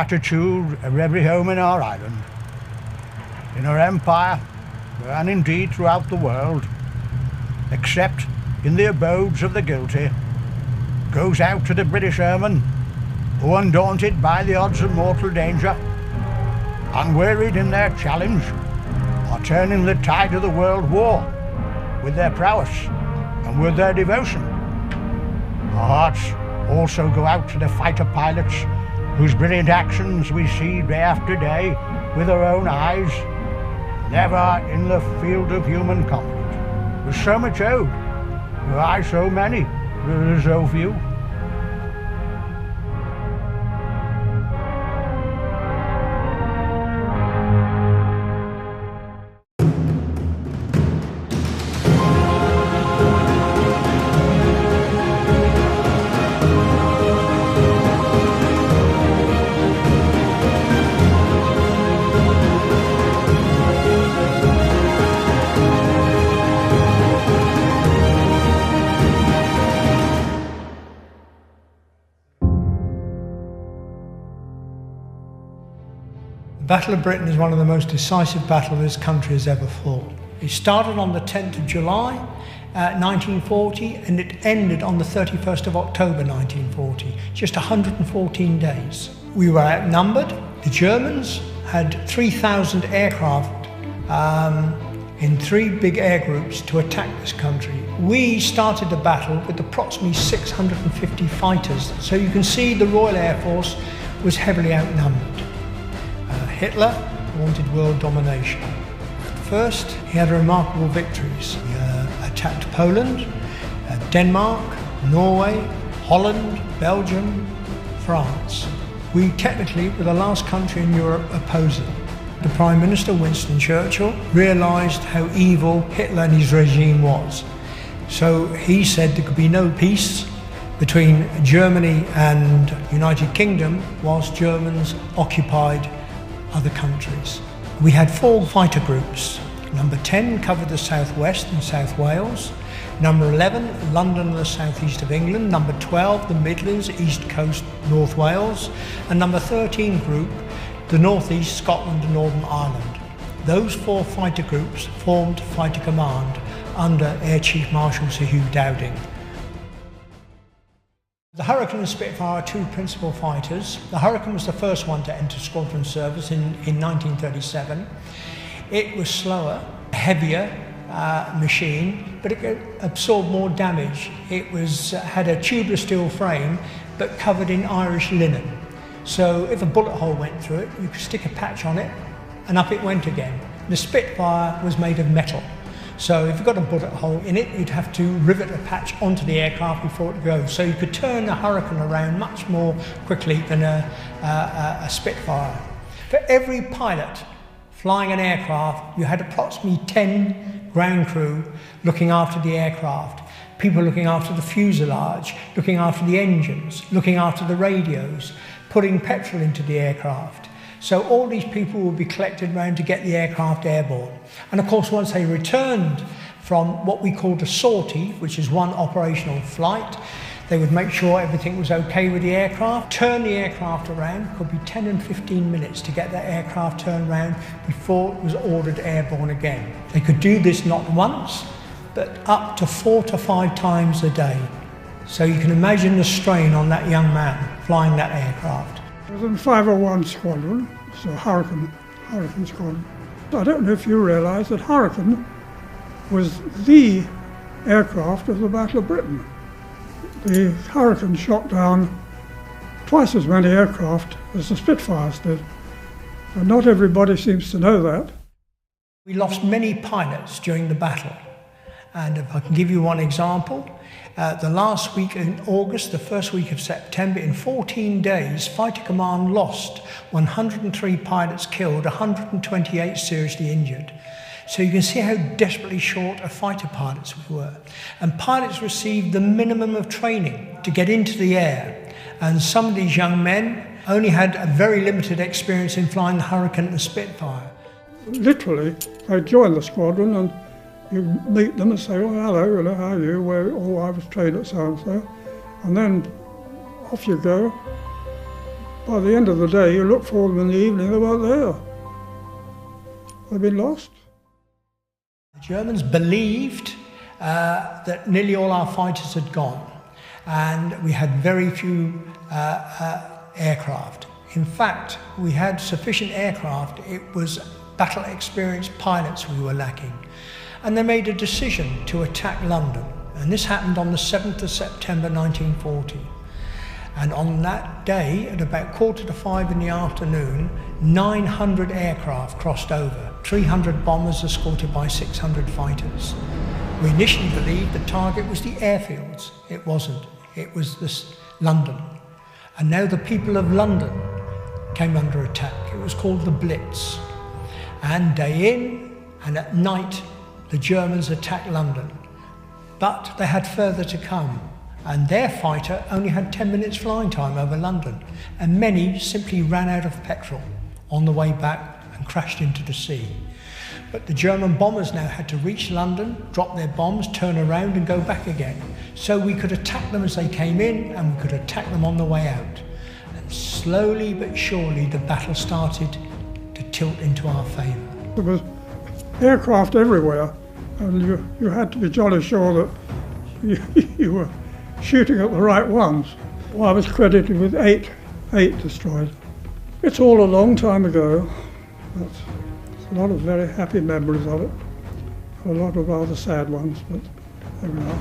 gratitude of every home in our island, in our empire, and indeed throughout the world, except in the abodes of the guilty, goes out to the British airmen who, undaunted by the odds of mortal danger, unwearied in their challenge, are turning the tide of the world war with their prowess and with their devotion. Our hearts also go out to the fighter pilots whose brilliant actions we see day after day with our own eyes, never in the field of human combat. With so much owed, why so many, so few? The Battle of Britain is one of the most decisive battles this country has ever fought. It started on the 10th of July 1940 and it ended on the 31st of October 1940, just 114 days. We were outnumbered. The Germans had 3,000 aircraft in 3 big air groups to attack this country. We started the battle with approximately 650 fighters, so you can see the Royal Air Force was heavily outnumbered. Hitler wanted world domination. At first, he had remarkable victories. He attacked Poland, Denmark, Norway, Holland, Belgium, France. We technically were the last country in Europe opposing. The Prime Minister, Winston Churchill, realised how evil Hitler and his regime was. So he said there could be no peace between Germany and United Kingdom whilst Germans occupied other countries. We had 4 fighter groups. Number 10 covered the southwest and South Wales. Number 11, London and the southeast of England. Number 12, the Midlands, East Coast, North Wales. And number 13 group, the northeast, Scotland and Northern Ireland. Those 4 fighter groups formed Fighter Command under Air Chief Marshal Sir Hugh Dowding. The Hurricane and Spitfire are 2 principal fighters. The Hurricane was the first one to enter squadron service in 1937. It was slower, heavier machine, but it could absorb more damage. It had a tubular steel frame, but covered in Irish linen. So if a bullet hole went through it, you could stick a patch on it, and up it went again. The Spitfire was made of metal. So if you got a bullet hole in it, you'd have to rivet a patch onto the aircraft before it goes. So you could turn the Hurricane around much more quickly than a Spitfire. For every pilot flying an aircraft, you had approximately 10 ground crew looking after the aircraft. People looking after the fuselage, looking after the engines, looking after the radios, putting petrol into the aircraft. So all these people would be collected around to get the aircraft airborne. And of course, once they returned from what we called a sortie, which is one operational flight, they would make sure everything was okay with the aircraft, turn the aircraft around. It could be 10 and 15 minutes to get that aircraft turned around before it was ordered airborne again. They could do this not once, but up to 4 to 5 times a day. So you can imagine the strain on that young man flying that aircraft. I was in 501 Squadron, so Hurricane Squadron. I don't know if you realise that Hurricane was the aircraft of the Battle of Britain. The Hurricane shot down twice as many aircraft as the Spitfires did, and not everybody seems to know that. We lost many pilots during the battle, and if I can give you one example, the last week in August, the first week of September, in 14 days, Fighter Command lost 103 pilots killed, 128 seriously injured. So you can see how desperately short of fighter pilots we were. And pilots received the minimum of training to get into the air. And some of these young men only had a very limited experience in flying the Hurricane and the Spitfire. Literally, I joined the squadron and you meet them and say, "Oh, hello, how are you?" "Oh, I was trained at so-and-so." And then off you go, By the end of the day, you look for them in the evening, they weren't there. They'd been lost. The Germans believed that nearly all our fighters had gone, and we had very few aircraft. In fact, we had sufficient aircraft. It was battle-experienced pilots we were lacking. And they made a decision to attack London. And this happened on the 7th of September 1940. And on that day, at about 4:45 in the afternoon, 900 aircraft crossed over, 300 bombers escorted by 600 fighters. We initially believed the target was the airfields. It wasn't. It was London. And now the people of London came under attack. It was called the Blitz. And day in and at night, the Germans attacked London. But they had further to come. And their fighter only had 10 minutes flying time over London. And many simply ran out of petrol on the way back and crashed into the sea. But the German bombers now had to reach London, drop their bombs, turn around and go back again. So we could attack them as they came in and we could attack them on the way out. And slowly but surely the battle started to tilt into our favour. There was aircraft everywhere, and you had to be jolly sure that you were shooting at the right ones. Well, I was credited with eight destroyed. It's all a long time ago, but a lot of very happy memories of it, a lot of rather sad ones, but there we are.